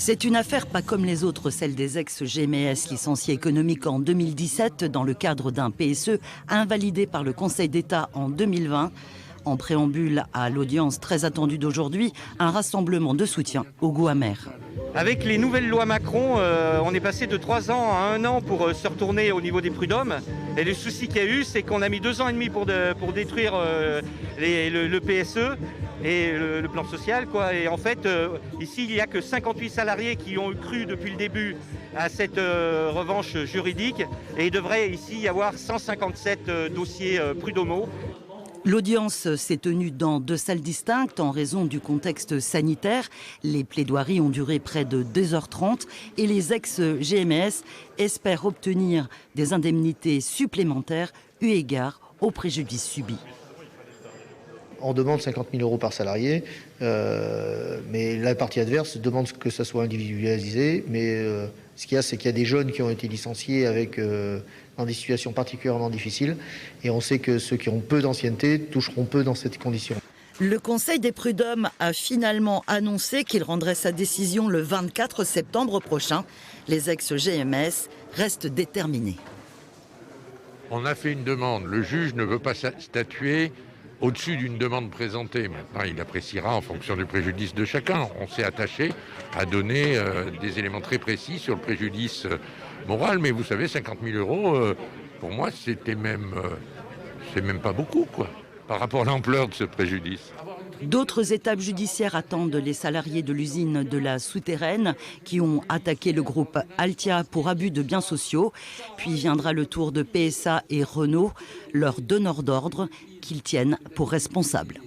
C'est une affaire pas comme les autres, celle des ex-GMS licenciés économiques en 2017 dans le cadre d'un PSE invalidé par le Conseil d'État en 2020. En préambule à l'audience très attendue d'aujourd'hui, un rassemblement de soutien au goût amer. Avec les nouvelles lois Macron, on est passé de 3 ans à 1 an pour se retourner au niveau des prud'hommes. Et le souci qu'il y a eu, c'est qu'on a mis 2 ans et demi pour détruire le PSE et le plan social, quoi. Et en fait, ici, il n'y a que 58 salariés qui ont cru depuis le début à cette revanche juridique. Et il devrait ici y avoir 157 dossiers prud'homaux. L'audience s'est tenue dans 2 salles distinctes en raison du contexte sanitaire. Les plaidoiries ont duré près de 2h30 et les ex-GMS espèrent obtenir des indemnités supplémentaires eu égard aux préjudices subis. On demande 50 000 € par salarié, mais la partie adverse demande que ça soit individualisé. Mais ce qu'il y a, c'est qu'il y a des jeunes qui ont été licenciés dans des situations particulièrement difficiles. Et on sait que ceux qui ont peu d'ancienneté toucheront peu dans cette condition. Le Conseil des prud'hommes a finalement annoncé qu'il rendrait sa décision le 24 septembre prochain. Les ex-GMS restent déterminés. On a fait une demande. Le juge ne veut pas statuer au-dessus d'une demande présentée. Maintenant, il appréciera en fonction du préjudice de chacun. On s'est attaché à donner des éléments très précis sur le préjudice moral. Mais vous savez, 50 000 €, pour moi, c'est même pas beaucoup, quoi, par rapport à l'ampleur de ce préjudice. D'autres étapes judiciaires attendent les salariés de l'usine de la Souterraine qui ont attaqué le groupe Altia pour abus de biens sociaux. Puis viendra le tour de PSA et Renault, leurs donneurs d'ordre qu'ils tiennent pour responsables.